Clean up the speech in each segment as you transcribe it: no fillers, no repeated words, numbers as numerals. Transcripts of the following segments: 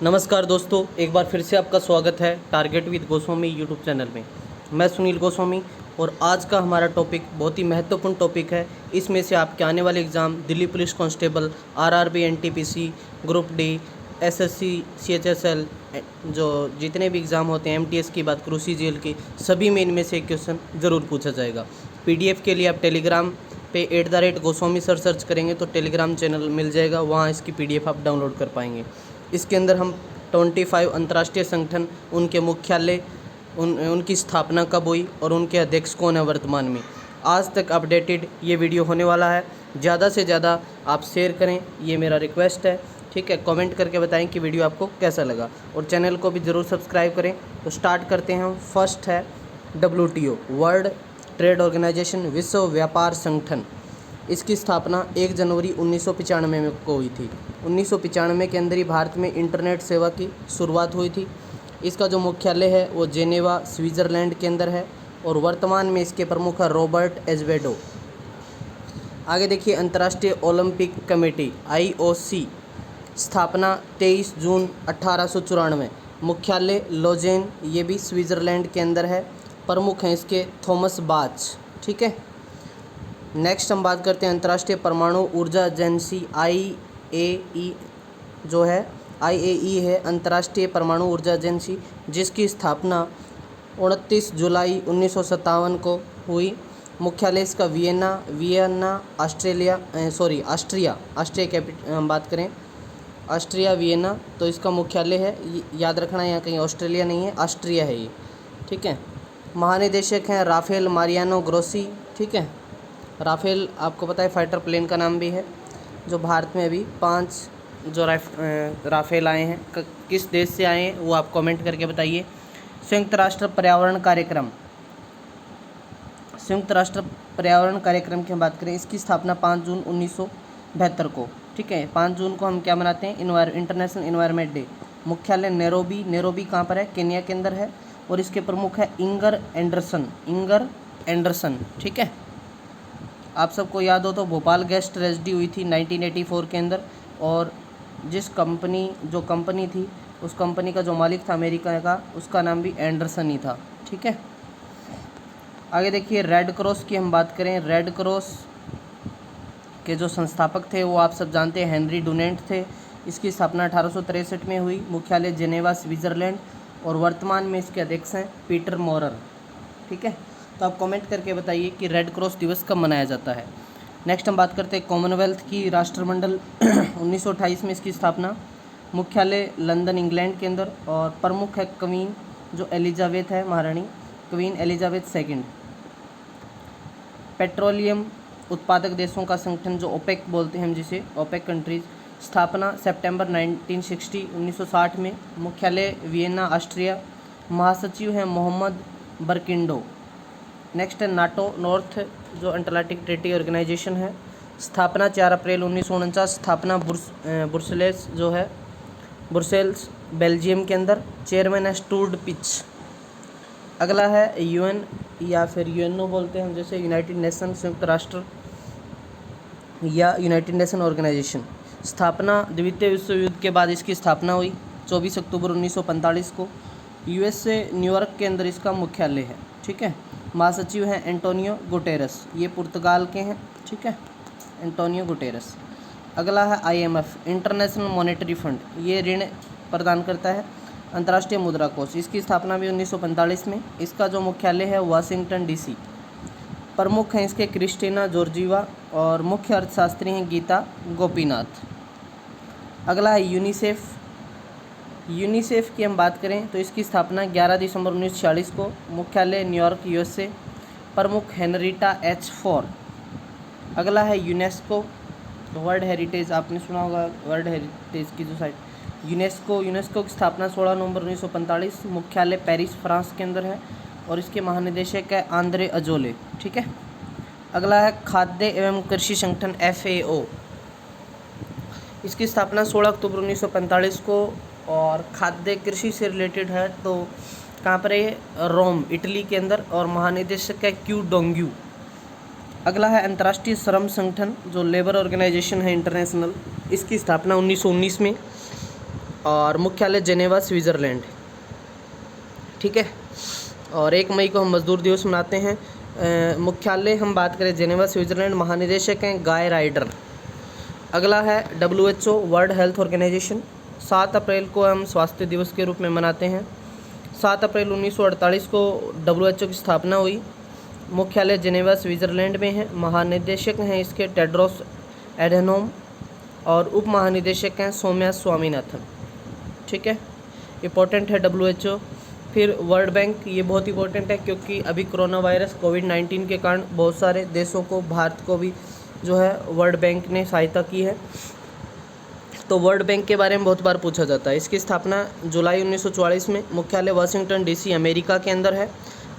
नमस्कार दोस्तों, एक बार फिर से आपका स्वागत है target with Goswami YouTube channel में। मैं सुनील गोस्वामी और आज का हमारा टॉपिक बहुत ही महत्वपूर्ण टॉपिक है। इसमें से आपके आने वाले exam Delhi police constable, RRB, NTPC, group D, SSC, CHSL, जो जितने भी एग्ज़ाम होते हैं, एमटीएस की बात करूँ, सीजीएल की, सभी में इनमें से एक क्वेश्चन ज़रूर पूछा जाएगा। पीडीएफ के लिए आप टेलीग्राम पे @गोस्वामी सर सर्च करेंगे तो टेलीग्राम चैनल मिल जाएगा, वहाँ इसकी पीडीएफ आप डाउनलोड कर पाएंगे। इसके अंदर हम 25 अंतर्राष्ट्रीय संगठन, उनके मुख्यालय, उनकी स्थापना कब हुई और उनके अध्यक्ष कौन है वर्तमान में, आज तक अपडेटेड ये वीडियो होने वाला है। ज़्यादा से ज़्यादा आप शेयर करें, ये मेरा रिक्वेस्ट है। ठीक है, कमेंट करके बताएं कि वीडियो आपको कैसा लगा और चैनल को भी ज़रूर सब्सक्राइब करें। तो स्टार्ट करते हैं हम। फर्स्ट है WTO, वर्ल्ड ट्रेड ऑर्गेनाइजेशन, विश्व व्यापार संगठन। इसकी स्थापना 1 जनवरी 1995 में को हुई थी। 1995 के अंदर ही भारत में इंटरनेट सेवा की शुरुआत हुई थी। इसका जो मुख्यालय है वो जेनेवा, स्विट्ज़रलैंड के अंदर है और वर्तमान में इसके प्रमुख है रॉबर्ट एज़वेडो। आगे देखिए, अंतर्राष्ट्रीय ओलंपिक कमेटी IOC, स्थापना 23 जून 1894, मुख्यालय लोजेन, ये भी स्विट्ज़रलैंड के अंदर है। प्रमुख हैं इसके थॉमस बाच। ठीक है, नेक्स्ट हम बात करते हैं अंतर्राष्ट्रीय परमाणु ऊर्जा एजेंसी IAEA, जो है IAEA है अंतर्राष्ट्रीय परमाणु ऊर्जा एजेंसी, जिसकी स्थापना 29 जुलाई 1957 को हुई। मुख्यालय इसका वियना ऑस्ट्रिया कैपिटल, हम बात करें ऑस्ट्रिया वियना, तो इसका मुख्यालय है, याद रखना यहाँ कहीं ऑस्ट्रेलिया नहीं है, ऑस्ट्रिया है ये। ठीक है, महानिदेशक हैं राफेल मारियानो ग्रोसी। ठीक है, राफेल आपको पता है फाइटर प्लेन का नाम भी है, जो भारत में अभी 5 जो राफेल आए हैं, किस देश से आए हैं वो आप कमेंट करके बताइए। संयुक्त राष्ट्र पर्यावरण कार्यक्रम की हम बात करें, इसकी स्थापना 5 जून 1972 को। ठीक है, 5 जून को हम क्या मनाते हैं, इंटरनेशनल एनवायरनमेंट डे। मुख्यालय नैरोबी कहाँ पर है, केन्या के अंदर है और इसके प्रमुख है इंगर एंडरसन। ठीक है, आप सबको याद हो तो भोपाल गैस ट्रेजेडी हुई थी 1984 के अंदर, और जो कंपनी थी, उस कंपनी का जो मालिक था अमेरिका का, उसका नाम भी एंडरसन ही था। ठीक है, आगे देखिए, रेड क्रॉस की हम बात करें। रेड क्रॉस के जो संस्थापक थे वो आप सब जानते हैं, हेनरी डुनेंट थे। इसकी स्थापना 1863 में हुई। मुख्यालय जेनेवा, स्विट्ज़रलैंड, और वर्तमान में इसके अध्यक्ष हैं पीटर मोरर। ठीक है, तो आप कमेंट करके बताइए कि रेड क्रॉस दिवस कब मनाया जाता है। नेक्स्ट हम बात करते हैं कॉमनवेल्थ की, राष्ट्रमंडल 1928 में इसकी स्थापना। मुख्यालय लंदन, इंग्लैंड के अंदर, और प्रमुख है क्वीन जो एलिजाबेथ है, महारानी क्वीन एलिजाबेथ II। पेट्रोलियम उत्पादक देशों का संगठन जो ओपेक बोलते हैं हम जिसे, ओपेक कंट्रीज, स्थापना सितंबर 1960 में। मुख्यालय वियना, ऑस्ट्रिया। महासचिव हैं मोहम्मद बरकिंडो। नेक्स्ट है नाटो, नॉर्थ जो अटलांटिक ट्रीटी ऑर्गेनाइजेशन है, स्थापना 4 अप्रैल 1949। स्थापना ब्रुसेल्स बेल्जियम के अंदर। चेयरमैन है स्टूर्ड पिच। अगला है UN या फिर UNO बोलते हैं हम जैसे, यूनाइटेड नेशन, संयुक्त राष्ट्र या यूनाइटेड नेशन ऑर्गेनाइजेशन। स्थापना द्वितीय विश्व युद्ध के बाद इसकी स्थापना हुई 24 अक्टूबर 1945 को। USA न्यूयॉर्क के अंदर इसका मुख्यालय है। ठीक है, महासचिव हैं एंटोनियो गुटेरस, ये पुर्तगाल के हैं। ठीक है, एंटोनियो गुटेरस। अगला है IMF, इंटरनेशनल मॉनेटरी फंड, ये ऋण प्रदान करता है। अंतर्राष्ट्रीय मुद्रा कोष, इसकी स्थापना भी 1945 में। इसका जो मुख्यालय है वाशिंगटन DC। प्रमुख हैं इसके क्रिस्टीना जॉर्जिवा और मुख्य अर्थशास्त्री हैं गीता गोपीनाथ। अगला है यूनिसेफ की हम बात करें तो इसकी स्थापना 11 दिसंबर 1946 को। मुख्यालय न्यूयॉर्क, USA। प्रमुख हेनरीटा H. फोर। अगला है यूनेस्को, वर्ल्ड हेरिटेज, आपने सुना होगा वर्ल्ड हेरिटेज की जो साइट, यूनेस्को की स्थापना 16 नवंबर 1945। मुख्यालय पेरिस, फ्रांस के अंदर है और इसके महानिदेशक है आंद्रे अजोले। ठीक है, अगला है खाद्य एवं कृषि संगठन FAO। इसकी स्थापना 16 अक्टूबर 1945 को और खाद्य कृषि से रिलेटेड है, तो कहाँ पर है, रोम, इटली के अंदर, और महानिदेशक है क्यू डोंग्यू। अगला है अंतर्राष्ट्रीय श्रम संगठन जो लेबर ऑर्गेनाइजेशन है इंटरनेशनल, इसकी स्थापना 1919 में। और मुख्यालय जेनेवा स्विट्ज़रलैंड, ठीक है। और 1 मई को हम मजदूर दिवस मनाते हैं। मुख्यालय हम बात करें जेनेवा स्विट्ज़रलैंड, महानिदेशक हैं गाय राइडर। अगला है WHO वर्ल्ड हेल्थ ऑर्गेनाइजेशन। 7 अप्रैल को हम स्वास्थ्य दिवस के रूप में मनाते हैं। 7 अप्रैल 1948 को WHO की स्थापना हुई। मुख्यालय जेनेवा स्विट्ज़रलैंड में है। महानिदेशक हैं इसके टेड्रोस एडेनोम और उप महानिदेशक हैं सौम्या स्वामीनाथन, ठीक है। इम्पोर्टेंट है WHO। फिर वर्ल्ड बैंक, ये बहुत इंपॉर्टेंट है क्योंकि अभी कोरोना वायरस कोविड-19 के कारण बहुत सारे देशों को, भारत को भी जो है वर्ल्ड बैंक ने सहायता की है। तो वर्ल्ड बैंक के बारे में बहुत बार पूछा जाता है। इसकी स्थापना जुलाई 1944 में। मुख्यालय वाशिंगटन DC अमेरिका के अंदर है।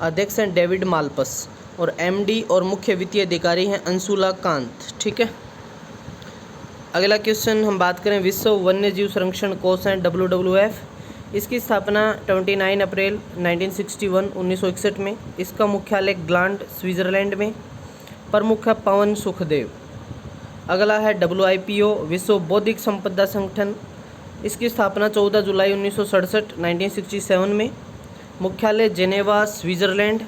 अध्यक्ष हैं डेविड माल्पस और MD और मुख्य वित्तीय अधिकारी हैं अंशुला कांत, ठीक है। अगला क्वेश्चन हम बात करें विश्व वन्य जीव संरक्षण कोष हैं WWF। इसकी स्थापना 29 अप्रैल 1961 में। इसका मुख्यालय ग्लांड स्विट्ज़रलैंड में। प्रमुख है पवन सुखदेव। अगला है WIPO विश्व बौद्धिक संपदा संगठन। इसकी स्थापना 14 जुलाई 1967 में। मुख्यालय जेनेवा स्विट्ज़रलैंड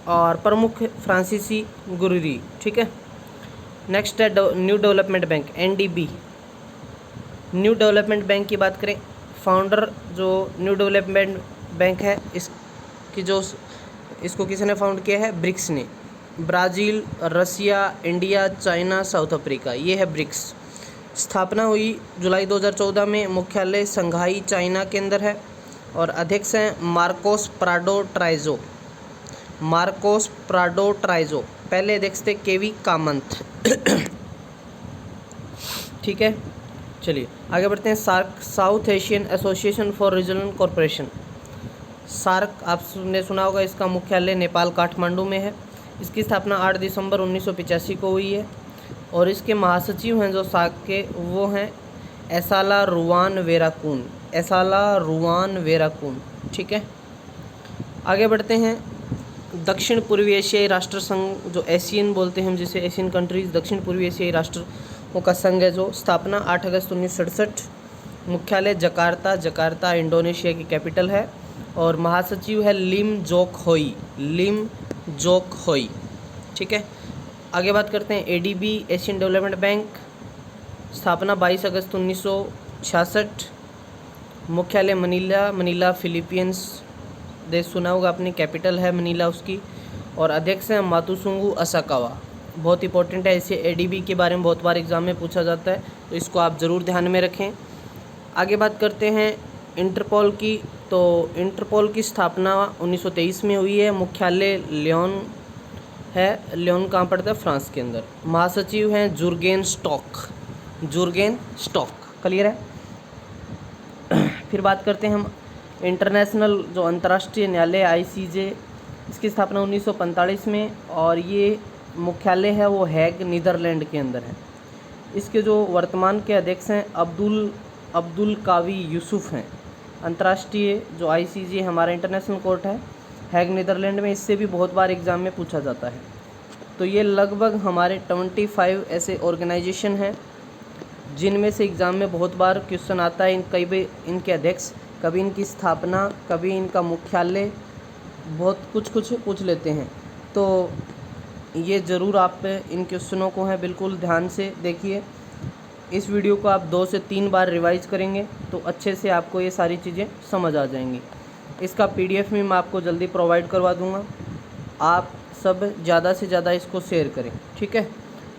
और प्रमुख फ्रांसीसी गुरुरी, ठीक है। नेक्स्ट है new development bank NDB। New development bank की बात करें, फाउंडर जो न्यू डेवलपमेंट बैंक है इसको किसने फाउंड किया है? ब्रिक्स ने। ब्राज़ील, रसिया, इंडिया, चाइना, साउथ अफ्रीका, ये है ब्रिक्स। स्थापना हुई जुलाई 2014 में। मुख्यालय संघाई चाइना के अंदर है और अध्यक्ष हैं मार्कोस प्राडो ट्राइजो। पहले अध्यक्ष थे KV कामंत, ठीक है। चलिए आगे बढ़ते हैं। SAARC, South Asian Association for Regional Corporation. SAARC आपने सुना होगा, इसका मुख्यालय नेपाल काठमांडू में है। इसकी स्थापना 8 दिसंबर 1985 को हुई है और इसके महासचिव हैं जो सार्क के, वो हैं एसाला रुआन वेराकून, ठीक है। आगे बढ़ते हैं। दक्षिण पूर्वी एशियाई राष्ट्र संघ, जो एशियन बोलते हैं हम जिसे, एशियन कंट्रीज़, दक्षिण पूर्वी एशियाई राष्ट्रों का संघ है जो। स्थापना 8 अगस्त 1967। मुख्यालय जकार्ता इंडोनेशिया की कैपिटल है और महासचिव है लिम जोक होई, ठीक है। आगे बात करते हैं ADB एशियन डेवलपमेंट बैंक। स्थापना 22 अगस्त 1966। मुख्यालय मनीला फिलीपींस देश सुना होगा आपने, कैपिटल है मनीला उसकी और अध्यक्ष हैं मातुसुंगू असाकावा। बहुत इंपॉर्टेंट है, इसे ADB के बारे में बहुत बार एग्जाम में पूछा जाता है, तो इसको आप ज़रूर ध्यान में रखें। आगे बात करते हैं इंटरपोल की। तो इंटरपोल की स्थापना 1923 में हुई है। मुख्यालय लियोन है। लियोन कहाँ पड़ता है? फ्रांस के अंदर। महासचिव हैं जुर्गेन स्टॉक, क्लियर है। फिर बात करते हैं हम इंटरनेशनल, जो अंतर्राष्ट्रीय न्यायालय ICJ। इसकी स्थापना 1945 में और ये मुख्यालय है वो हैग नीदरलैंड के अंदर है। इसके जो वर्तमान के अध्यक्ष हैं अब्दुल कावी यूसुफ हैं। अंतर्राष्ट्रीय जो ICJ हमारा इंटरनेशनल कोर्ट है हैग नीदरलैंड में, इससे भी बहुत बार एग्ज़ाम में पूछा जाता है। तो ये लगभग हमारे 25 ऐसे ऑर्गेनाइजेशन हैं जिनमें से एग्ज़ाम में बहुत बार क्वेश्चन आता है। कई बार इनके अध्यक्ष, कभी इनकी स्थापना, कभी इनका मुख्यालय, बहुत कुछ पूछ लेते हैं। तो ये ज़रूर आप इन क्वेश्चनों को हैं बिल्कुल ध्यान से देखिए। इस वीडियो को आप 2 से 3 बार रिवाइज करेंगे तो अच्छे से आपको ये सारी चीज़ें समझ आ जाएंगी। इसका PDF भी मैं आपको जल्दी प्रोवाइड करवा दूंगा। आप सब ज़्यादा से ज़्यादा इसको शेयर करें, ठीक है।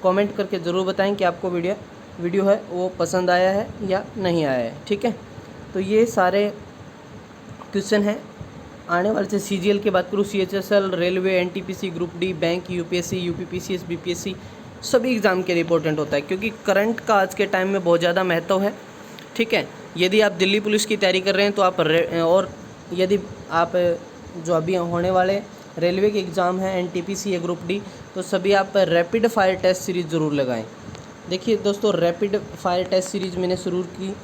कमेंट करके ज़रूर बताएं कि आपको वीडियो है वो पसंद आया है या नहीं आया है, ठीक है। तो ये सारे क्वेश्चन हैं। आने वाले से CGL की बात करूँ, CHSL, railway, NTPC, group D, bank, UPSC, UPPCS, BPSC सभी एग्ज़ाम के लिए इंपॉर्टेंट होता है क्योंकि करंट का आज के टाइम में बहुत ज़्यादा महत्व है, ठीक है। यदि आप दिल्ली पुलिस की तैयारी कर रहे हैं तो आप और यदि आप जो अभी होने वाले रेलवे के एग्ज़ाम हैं NTPC या ग्रुप D, तो सभी आप रैपिड फायर टेस्ट सीरीज़ ज़रूर लगाएं। देखिए दोस्तों, रैपिड फायर टेस्ट सीरीज़ मैंने शुरू की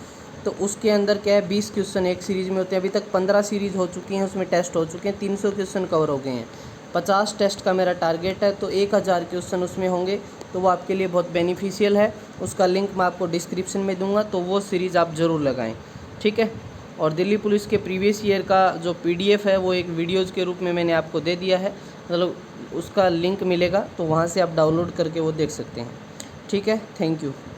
तो उसके अंदर क्या है, 20 क्वेश्चन एक सीरीज़ में होते हैं। अभी तक 15 सीरीज़ हो चुकी हैं, उसमें टेस्ट हो चुके हैं, 300 क्वेश्चन कवर हो गए हैं। 50 टेस्ट का मेरा टारगेट है, तो 1000 क्वेश्चन उसमें होंगे, तो वो आपके लिए बहुत बेनिफिशियल है। उसका लिंक मैं आपको डिस्क्रिप्शन में दूंगा, तो वो सीरीज़ आप ज़रूर लगाएं, ठीक है। और दिल्ली पुलिस के प्रीवियस ईयर का जो PDF है वो एक वीडियोज़ के रूप में मैंने आपको दे दिया है, मतलब उसका लिंक मिलेगा तो वहाँ से आप डाउनलोड करके वो देख सकते हैं। ठीक है, थैंक यू।